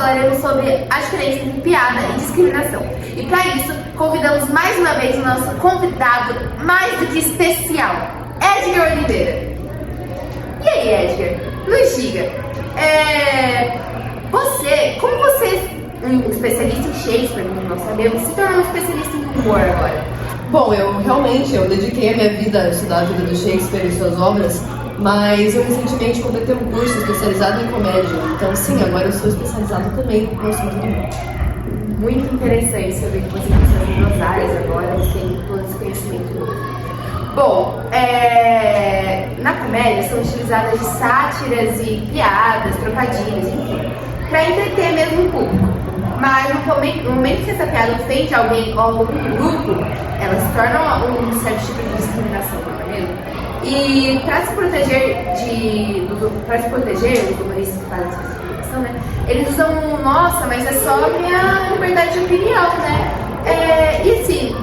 falaremos sobre a diferença entre piada e discriminação. E para isso, convidamos mais uma vez o nosso convidado mais do que especial, Edgar Oliveira. E aí, Edgar, nos diga, como você, um especialista em Shakespeare, nós sabemos, se tornou um especialista em humor agora? Bom, eu dediquei a minha vida a estudar a vida do Shakespeare e suas obras, mas eu recentemente completei um curso especializado em comédia. Então, sim, agora eu sou especializado também no assunto do humor. Muito interessante saber que você tem essas duas áreas agora, você tem todo esse conhecimento. Bom, na comédia são utilizadas de sátiras e piadas, trocadilhos, enfim, para entreter mesmo o público. Mas no momento que essa piada ofende alguém ou algum grupo, ela se torna um certo tipo de discriminação, não é mesmo? E para se proteger, os humoristas que fazem essa discriminação, né? Eles usam, nossa, mas é só a minha liberdade de opinião, né? E assim,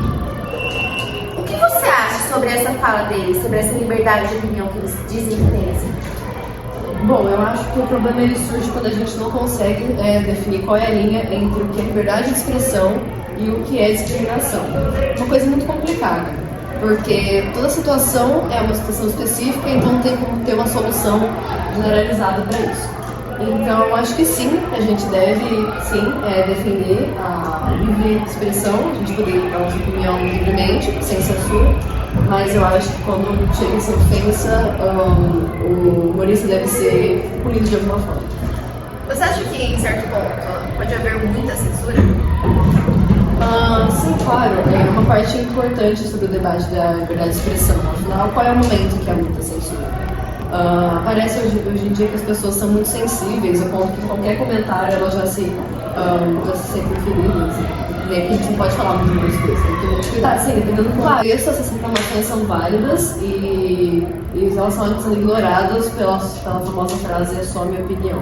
o que você acha sobre essa fala deles, sobre essa liberdade de opinião que eles dizem que tem, assim? Bom, eu acho que o problema ele surge quando a gente não consegue definir qual é a linha entre o que é liberdade de expressão e o que é discriminação. Uma coisa muito complicada, porque toda situação é uma situação específica, então não tem como ter uma solução generalizada para isso. Então, eu acho que sim, a gente deve, sim, defender a livre expressão, a gente poder dar nossa opinião livremente, sem censura, mas eu acho que quando chega essa ofensa, o humorista deve ser punido de alguma forma. Você acha que, em certo ponto, pode haver muita censura? Sim, claro, é uma parte importante sobre o debate da liberdade de expressão. Afinal, qual é o momento que há muita censura? Parece hoje em dia que as pessoas são muito sensíveis, ao ponto que qualquer comentário elas já se sentem feridas. A gente não pode falar muito das coisas, tem que cuidar, sim, dependendo do contexto, essas reclamações são válidas e elas são sendo ignoradas pela famosa frase "é só minha opinião".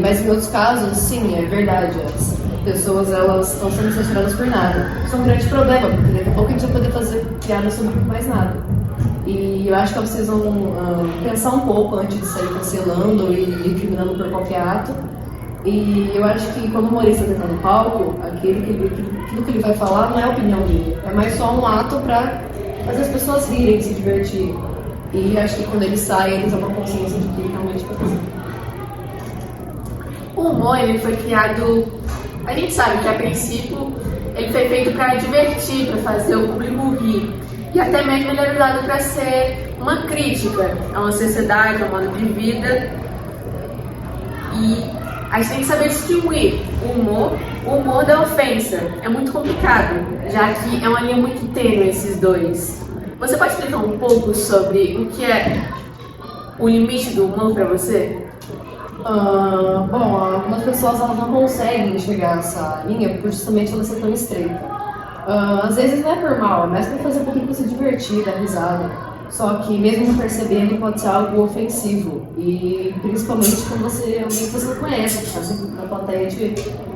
Mas em outros casos, sim, é verdade, as pessoas elas estão sendo censuradas por nada. Isso é um grande problema, porque daqui a pouco a gente vai poder fazer piada sobre mais nada. E eu acho que elas precisam pensar um pouco antes de sair cancelando e incriminando por qualquer ato. E eu acho que quando o humorista está no palco, aquilo que ele vai falar não é a opinião dele, é mais só um ato para fazer as pessoas rirem, se divertirem. E acho que quando ele sai, eles têm uma consciência de que realmente vai fazer. O humor ele foi criado, a gente sabe que a princípio ele foi feito para divertir, para fazer o público rir. E até mesmo ele é usado para ser uma crítica a uma sociedade, a um modo de vida. E a gente tem que saber distinguir o humor da ofensa. É muito complicado, já que é uma linha muito tênue esses dois. Você pode explicar um pouco sobre o que é o limite do humor para você? Bom, algumas pessoas elas não conseguem enxergar essa linha por justamente ela ser tão estreita. Às vezes não é por mal, é mais para fazer um pouquinho para se divertir, dar risada. Só que mesmo não percebendo pode ser algo ofensivo. E principalmente quando você é alguém que você não conhece, que está sempre na plateia te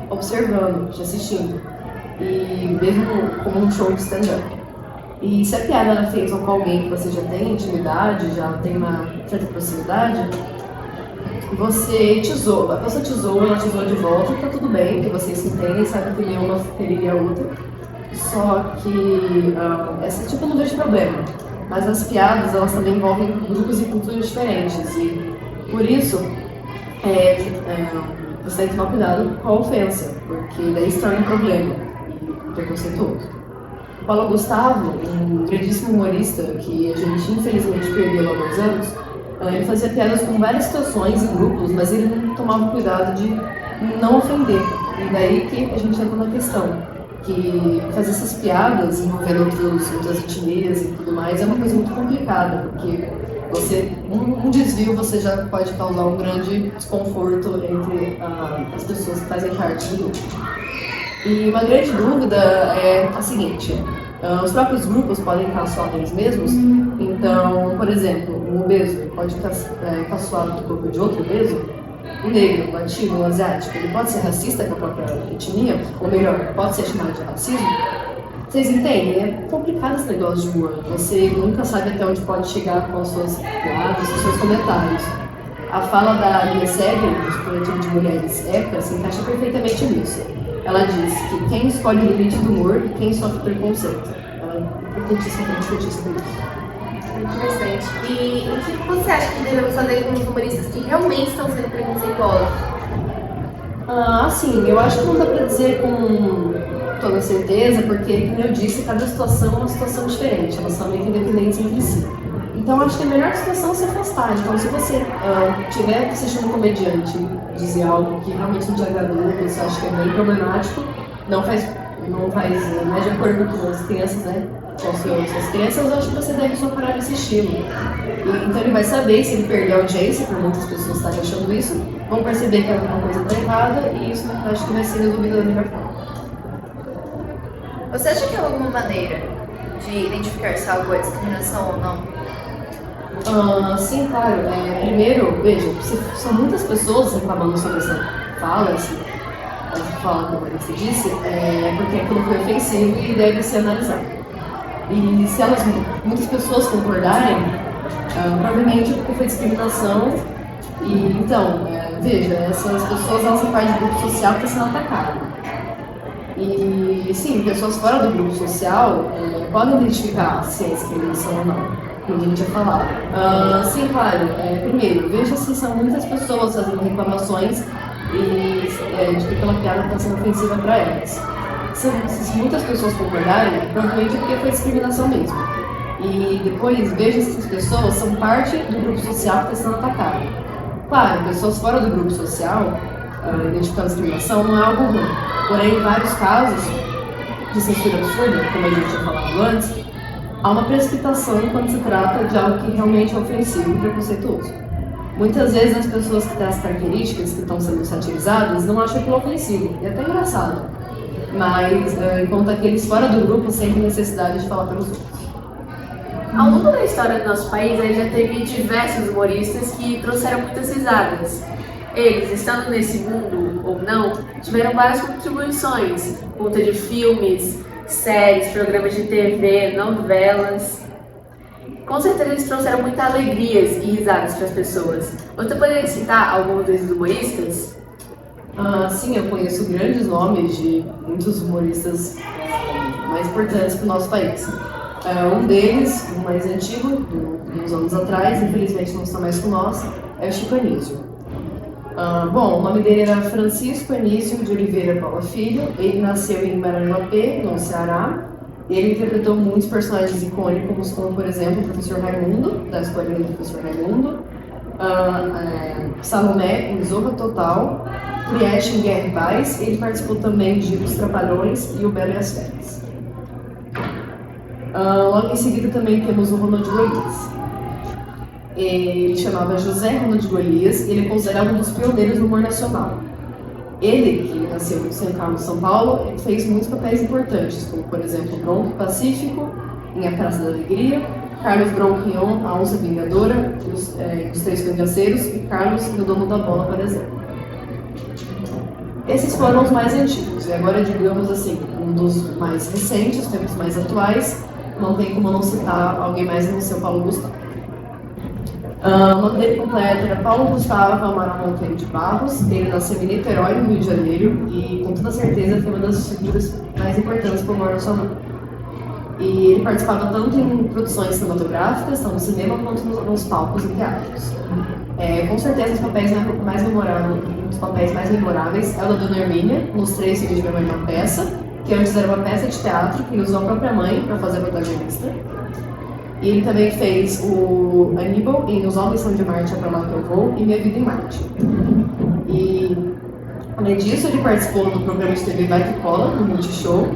observando, te assistindo. E mesmo como um show de stand-up. E se a piada é feita com alguém que você já tem intimidade, já tem uma certa proximidade, você te zoa. A pessoa te zoa, ela te zoa de volta, tá tudo bem, porque vocês se entendem, sabe que nenhuma feriria a outra. Só que esse tipo não vejo problema. Mas as piadas, elas também envolvem grupos e culturas diferentes. E por isso, você tem que tomar cuidado com a ofensa, porque daí se torna um problema e preconceituoso. O Paulo Gustavo, um grandíssimo humorista que a gente infelizmente perdeu há alguns anos, ele fazia piadas com várias situações e grupos, mas ele não tomava cuidado de não ofender. E daí que a gente entra na questão. Que fazer essas piadas envolvendo outras etnias e tudo mais é uma coisa muito complicada, porque um desvio você já pode causar um grande desconforto entre as pessoas que fazem parte do grupo. E uma grande dúvida é a seguinte: os próprios grupos podem caçoar deles mesmos. Então, por exemplo, um obeso pode caçoar do corpo de outro obeso. O negro, o latino, o asiático, ele pode ser racista com a própria etnia, ou melhor, pode ser chamado de racismo. Vocês entendem? É complicado esse negócio de humor. Você nunca sabe até onde pode chegar com as suas piadas, com os seus comentários. A fala da Lia Seger, do coletivo de mulheres ECA, se encaixa perfeitamente nisso. Ela diz que quem escolhe o limite do humor e quem sofre preconceito. Ela é importantíssima para discutir sobre isso. Interessante. E o que você acha que devemos fazer com os humoristas que realmente estão sendo preconceituosos? Sim, eu acho que não dá pra dizer com toda certeza, porque, como eu disse, cada situação é uma situação diferente, elas são meio independentes entre si. Então, acho que a melhor situação é se afastar. Então, se você estiver assistindo um comediante dizer algo que realmente não te agradou, você acha que é bem problemático, não é de acordo com as crianças, né? Com as suas crianças, eu acho que você deve só parar de assistir. Então ele vai saber, se ele perder a audiência, por muitas pessoas estarem achando isso, vão perceber que alguma coisa está errada e isso eu acho que vai ser resolvido da melhor forma. Você acha que há alguma maneira de identificar se algo é discriminação ou não? Sim, claro. Primeiro, veja, se são muitas pessoas reclamando sobre essa fala, essa fala como você disse, é porque aquilo foi ofensivo e deve ser analisado. E se muitas pessoas concordarem, provavelmente porque foi discriminação. E então, veja, essas pessoas elas são parte do grupo social que está sendo atacado. E sim, pessoas fora do grupo social podem identificar se é discriminação ou não, como a gente já falado. Sim, claro. Primeiro, veja se são muitas pessoas fazendo reclamações e de que aquela piada está sendo ofensiva para elas. Se muitas pessoas concordarem, provavelmente é porque foi discriminação mesmo. E depois veja se essas pessoas são parte do grupo social que está sendo atacado. Claro, pessoas fora do grupo social identificando discriminação não é algo ruim. Porém, em vários casos de censura absurda, como a gente tinha falado antes, há uma precipitação quando se trata de algo que realmente é ofensivo e preconceituoso. Muitas vezes as pessoas que têm as características que estão sendo satirizadas não acham aquilo ofensivo, e até engraçado. Mas, enquanto aqueles fora do grupo sentem necessidade de falar pelos outros. Ao longo da história do nosso país, já teve diversos humoristas que trouxeram muitas risadas. Eles, estando nesse mundo ou não, tiveram várias contribuições, conta de filmes, séries, programas de TV, novelas. Com certeza eles trouxeram muitas alegrias e risadas para as pessoas. Você poderia citar alguns desses humoristas? Sim, eu conheço grandes nomes de muitos humoristas mais importantes para o nosso país. Um deles, o mais antigo, de uns anos atrás, infelizmente não está mais com nós, é o Chico Anísio. O nome dele era Francisco Anísio de Oliveira Paula Filho. Ele nasceu em Maranguape, no Ceará. Ele interpretou muitos personagens icônicos, como, por exemplo, o Professor Raimundo, da escolinha do Professor Raimundo, Salomé em Zorra Total, Priete em Guerra e Paz. Ele participou também de Os Trapalhões e O Belo e as Feras. Logo em seguida também temos o Ronald Golias. Ele chamava José Ronald Golias e ele é considerado um dos pioneiros do humor nacional. Ele, que nasceu em São Carlos, São Paulo, fez muitos papéis importantes, como, por exemplo, Bronco Pacífico, em A Praça da Alegria, Carlos Bronquion, A Onça Vingadora, Os Três Cangaceiros e Carlos, o Dono da Bola, por exemplo. Esses foram os mais antigos, e agora, digamos assim, um dos mais recentes, tempos mais atuais, não tem como não citar alguém mais no seu Paulo Gustavo. O nome dele completo era Paulo Gustavo Amaral Monteiro de Barros. Ele nasceu em Niterói, no Rio de Janeiro, e com toda certeza foi uma das figuras mais importantes para o humor nacional. E ele participava tanto em produções cinematográficas, tanto no cinema, quanto nos palcos e teatros. Com certeza, os papéis mais memoráveis é o da Dona Hermínia, nos Três Filhos de Minha Mãe, uma peça, que antes era uma peça de teatro, que ele usou a própria mãe para fazer a protagonista. E ele também fez o Aníbal em Os Homens São de Marte, É Pra Lá Que Eu Vou, e Minha Vida em Marte. E, além disso, ele participou do programa de TV Vai Que Cola, no Multishow.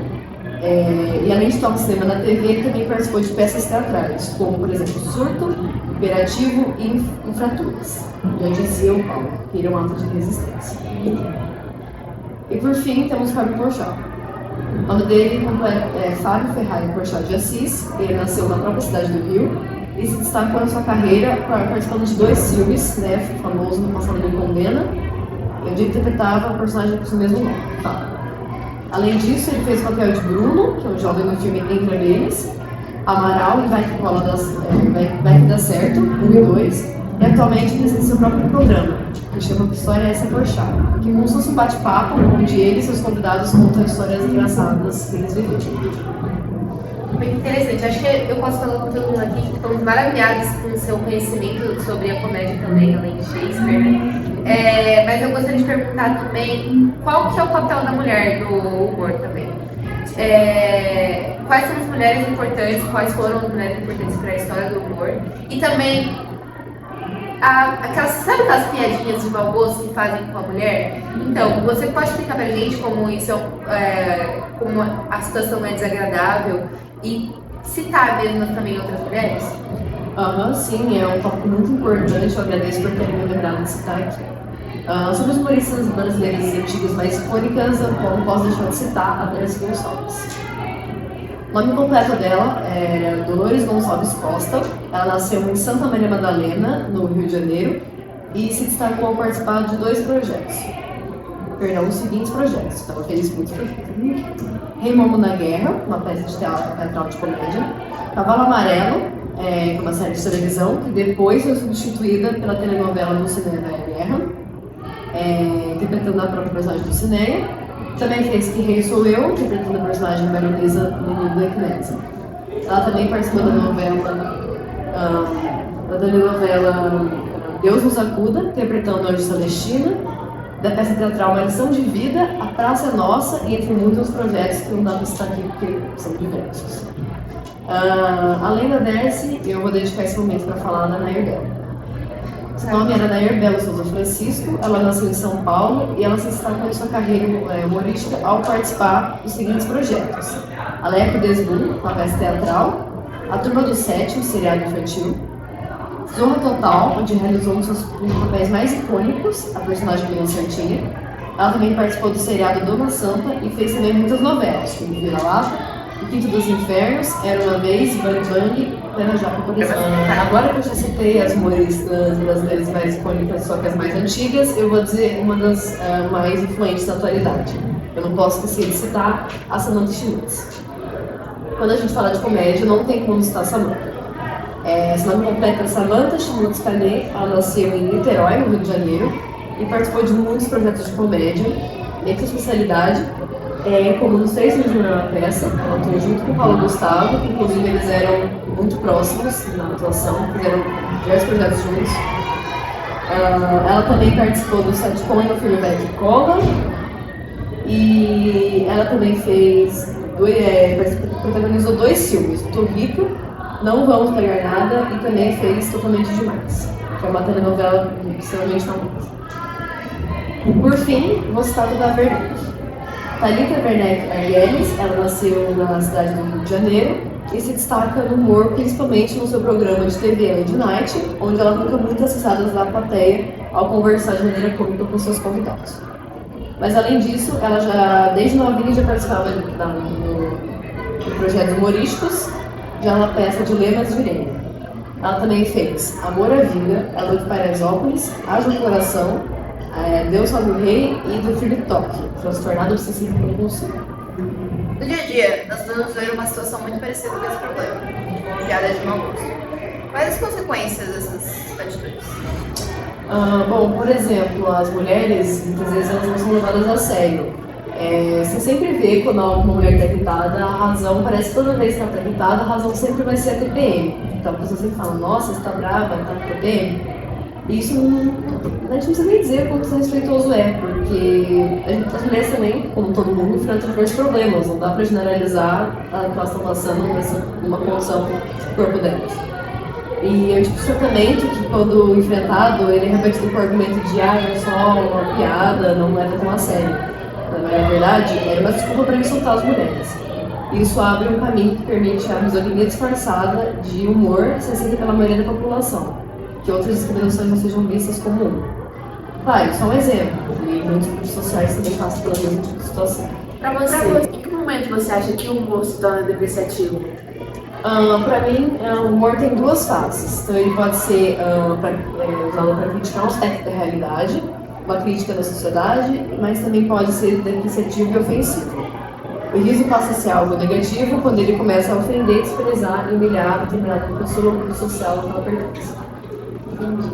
E além de estar no cinema na TV, ele também participou de peças teatrais, como, por exemplo, Surto, Imperativo e Infraturas. Já dizia o Paulo, que ele é um ato de resistência. E, por fim, temos Fábio Porchat. O nome dele completo é Fábio Ferrari Porchat de Assis. Ele nasceu na própria cidade do Rio e se destacou na sua carreira participando de 2 filmes, né, famoso no Passado Me Condena, onde ele interpretava o personagem com o seu mesmo nome, Fábio. Além disso, ele fez o papel de Bruno, que é um jovem no filme Entre Abelhas, Amaral em Vai Que Dá Certo, 1 e 2, E atualmente eles têm seu próprio programa, que chama História Essa é Porchat, que como se fosse um bate-papo onde eles e seus convidados contam histórias engraçadas que eles viveram. Muito interessante. Acho que eu posso falar com todo mundo aqui que estamos maravilhados com o seu conhecimento sobre a comédia também, além de Shakespeare, né? Mas eu gostaria de perguntar também qual que é o papel da mulher no humor também. Quais são as mulheres importantes, quais foram as mulheres importantes para a história do humor? E também, sabe aquelas piadinhas de mau gosto que fazem com a mulher? Então, você pode explicar pra gente como isso como a situação é desagradável e citar mesmo também outras mulheres? Sim, é um tópico muito importante, eu agradeço por terem me lembrado de citar aqui. Sobre as humoristas brasileiras antigas mais icônicas, eu não posso deixar de citar a Darcy Gonçalves. O nome completo dela era Dolores Gonçalves Costa. Ela nasceu em Santa Maria Madalena, no Rio de Janeiro, e se destacou ao participar de os seguintes projetos. Então, ela fez muitos projetos. Rei Momo na Guerra, uma peça de teatral de comédia. Cavalo Amarelo, que é uma série de televisão, que depois foi substituída pela telenovela Dulcinea da Guerra, interpretando a própria personagem Dulcinea. Também fez Que Rei Sou Eu, interpretando a personagem Baronesa no Black Nancy. Ela também participou da novela Deus Nos Acuda, interpretando a Anjo Celestina, da peça teatral Uma Lição de Vida, A Praça é Nossa, e entre muitos projetos que não dá para citar aqui porque são diversos. Além da Darcy, eu vou dedicar esse momento para falar da Nair Belo. Seu nome era Nair Belo Souza Francisco, ela nasceu em São Paulo e ela se destacou em sua carreira humorística ao participar dos seguintes projetos: Aleco Desbum, uma peça teatral, A Turma do Sete, um seriado infantil, Zorra Total, onde realizou um dos seus papéis mais icônicos, a personagem Mila Santinha. Ela também participou do seriado Dona Santa e fez também muitas novelas, como Vira-Lata, O Quinto dos Infernos, Era Uma Vez, Bang Bang, Pena Japa, por exemplo. Agora que eu já citei as humoristas brasileiras mais icônicas, só que as mais antigas, eu vou dizer uma das mais influentes da atualidade. Eu não posso esquecer de citar a Samantha Schmutz. Quando a gente fala de comédia, não tem como citar a Samantha. Seu nome completo é Samantha Schmutz Canet. Ela nasceu em Niterói, no Rio de Janeiro, e participou de muitos projetos de comédia. Dentro da especialidade, como nos 3 filmes de uma peça, ela atuou junto com o Paulo Gustavo, que inclusive eles eram muito próximos na atuação, fizeram diversos projetos juntos. Ela também participou do sitcom no filme Vai Que Cola, e ela também protagonizou 2 filmes, Tô Rica, Não Vamos Pagar Nada, e também fez Totalmente Demais, que é uma telenovela extremamente famosa. Por fim, vou citar a Duda Werneck. Thalita Werneck Arguelles, ela nasceu na cidade do Rio de Janeiro e se destaca no humor, principalmente no seu programa de TV Lady Night, onde ela arranca muitas risadas da plateia ao conversar de maneira cômica com seus convidados. Mas além disso, ela já, desde novinha, já participava de projetos humorísticos, já na peça Dilemas de Irene. Ela também fez Amor à Vida, Ela de Paraisópolis, Haja um Coração, Deus Salve o Rei e do filme Toque, transtornado obsessivo compulsivo. No dia a dia, nós vamos ver uma situação muito parecida com esse problema, com piadas de mau gosto. Quais as consequências dessas atitudes? Bom, por exemplo, as mulheres, muitas vezes elas não são levadas a sério. Você sempre vê quando uma mulher está irritada, a razão, parece que toda vez que ela está irritada, a razão sempre vai ser a TPM. Então a pessoa sempre fala, nossa, você está brava, está com TPM. Isso a gente não precisa nem dizer quanto desrespeitoso é, porque as mulheres também, como todo mundo, enfrentam diversos problemas. Não dá para generalizar o que elas estão passando numa condição do corpo delas. E é um tipo de tratamento que, quando enfrentado, ele é rebatido com o argumento de é só uma piada, não leva tão a sério. Na verdade, é uma desculpa para insultar as mulheres. Isso abre um caminho que permite a misoginia disfarçada de humor ser aceita pela maioria da população, que outras discriminações não sejam vistas como uma. Claro, só um exemplo, e muitos grupos sociais também passam pela mesma tipo de situação. Pra você, em que momento você acha que o humor se torna depreciativo? Para mim, o humor tem 2 faces. Então, ele pode ser usado para criticar um aspecto da realidade, uma crítica da sociedade, mas também pode ser depreciativo e ofensivo. O riso passa a ser algo negativo quando ele começa a ofender, desprezar e humilhar determinado grupo social ao qual pertence. Entendi.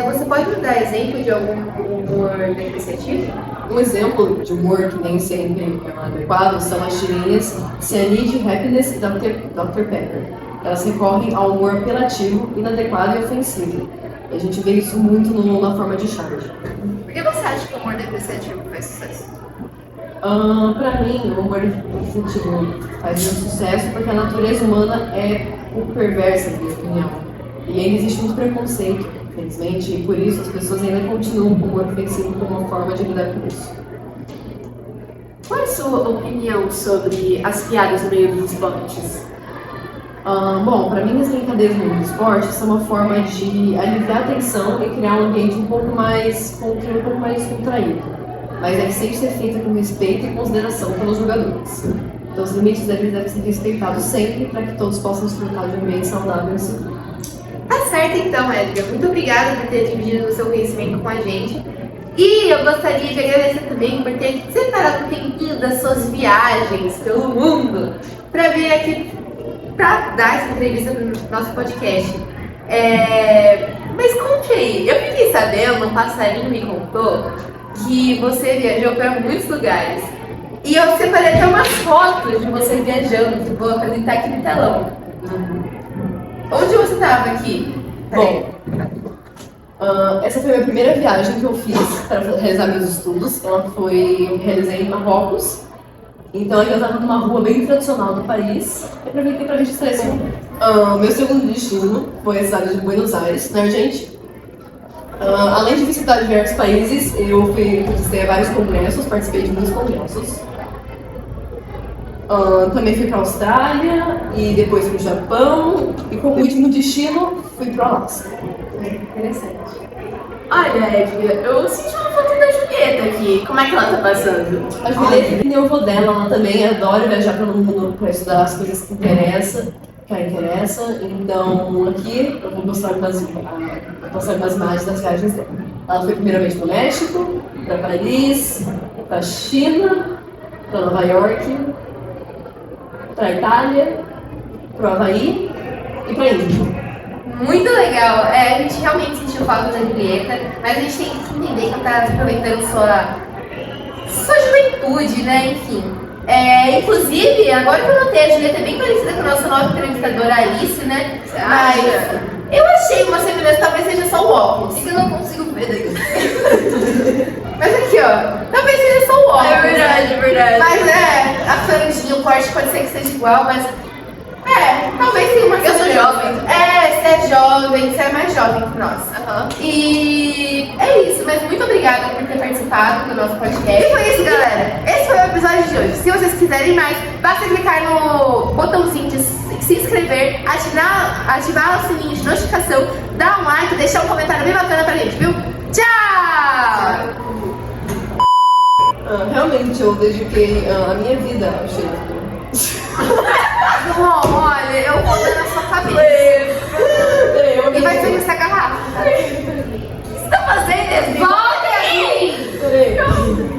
Você pode me dar exemplo de algum humor depreciativo? Um exemplo de humor que nem sempre é adequado são as tirinhas Cyanide, Happiness e Dr. Pepper. Elas recorrem ao humor apelativo, inadequado e ofensivo. E a gente vê isso muito na forma de charge. Por que você acha que o humor depreciativo faz sucesso? Pra mim, o humor depreciativo faz muito sucesso porque a natureza humana é um pouco perversa, na minha opinião. E ainda existe muito preconceito, infelizmente, e por isso as pessoas ainda continuam com o humor ofensivo como uma forma de lidar com isso. Qual é a sua opinião sobre as piadas no meio dos esportes? Bom, para mim as brincadeiras no mundo do esporte são uma forma de aliviar a tensão e criar um ambiente um pouco mais contraído. Mas deve sempre ser feita com respeito e consideração pelos jogadores. Então os limites deles devem ser respeitados sempre para que todos possam desfrutar de um ambiente saudável e seguro. Tá certo então, Edgar. Muito obrigada por ter dividido o seu conhecimento com a gente. E eu gostaria de agradecer também por ter separado um tempinho das suas viagens pelo mundo para vir aqui para dar essa entrevista para o nosso podcast. Mas conte aí, eu fiquei sabendo, um passarinho me contou que você viajou para muitos lugares. E eu separei até umas fotos de você viajando, que vou apresentar aqui no telão. Onde você estava aqui? Bom, essa foi a minha primeira viagem que eu fiz para realizar meus estudos. Realizei em Marrocos. Então eu estava numa rua bem tradicional do país e aproveitei para registrar esse momento. Meu segundo destino foi a cidade de Buenos Aires, na Argentina. Além de visitar diversos países, eu visitei vários congressos, participei de muitos congressos. Também fui para a Austrália e depois para o Japão e como último destino fui para o Alasca. Interessante. Olha, Edgar, eu senti uma foto da Julieta aqui. Como é que ela tá passando? A Julieta que nem o vô dela, ela também adora viajar pelo mundo para estudar as coisas que interessam. Então aqui eu vou mostrar umas imagens das viagens dela. Ela foi primeiramente para o México, para Paris, para a China, para Nova York, para a Itália, para o Havaí e para a Índia. Muito legal. A gente realmente sentiu falta da Julieta, mas a gente tem que entender que ela está aproveitando sua juventude, né? Enfim. Inclusive, agora que eu notei, a Julieta é bem parecida com a nossa nova entrevistadora Alice, né? Mas eu achei uma semelhança, talvez seja só o óculos. É que eu não consigo ver daí. Mas aqui, ó, talvez seja só o óculos. É verdade, é verdade. Mas a franjinha, o corte pode ser que seja igual, mas talvez tenha uma Eu sou jovem. Você é jovem, você é mais jovem que nós. Aham. E é isso, mas muito obrigada por ter participado do nosso podcast. E foi isso, galera. Esse foi o episódio de hoje. Se vocês quiserem mais, basta clicar no botãozinho de se inscrever, ativar o sininho de notificação, dar um like, deixar um comentário bem bacana pra gente, viu? Tchau! Realmente eu dediquei a minha vida ao cheiro. Bom, olha, eu vou dar na sua cabeça. E vai ser essa garrafa. O que você tá fazendo? Volta aí! Peraí.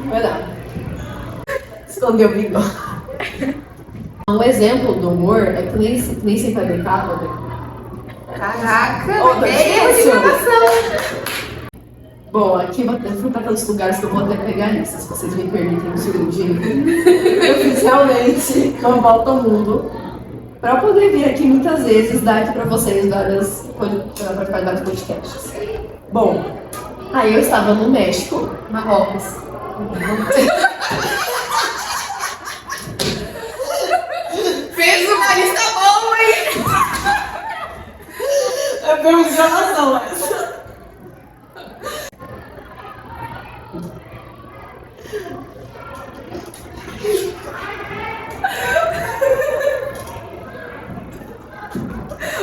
Vai lá. Escondeu o bigode. Um exemplo do humor é que nem sempre é brincadeira. Caraca, Ô, erro de isso. gravação. Bom, aqui eu fui para tantos lugares que eu vou até pegar a lista, se vocês me permitem um segundinho. Eu fiz realmente uma volta ao mundo para poder vir aqui muitas vezes dar aqui para vocês para participar de vários podcasts. Bom, aí eu estava no México, Marrocos. Fez uma lista boa, hein? eu tenho gravação essa.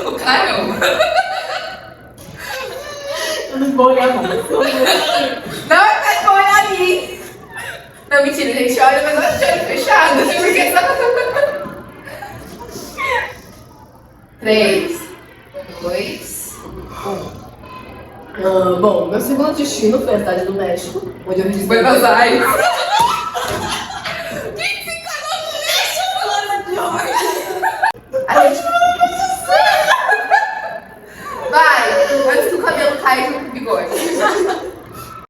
O caramba. Eu não vou olhar mais. Não é pra olhar ali. Não, mentira, a gente olha, mas olha de olho fechado. Porque só... 3, 2, 1. Bom, meu segundo destino foi a cidade do México, onde eu registrei. Buenos Aires. A gente... Vai, antes que o cabelo caia. raiz no bigode.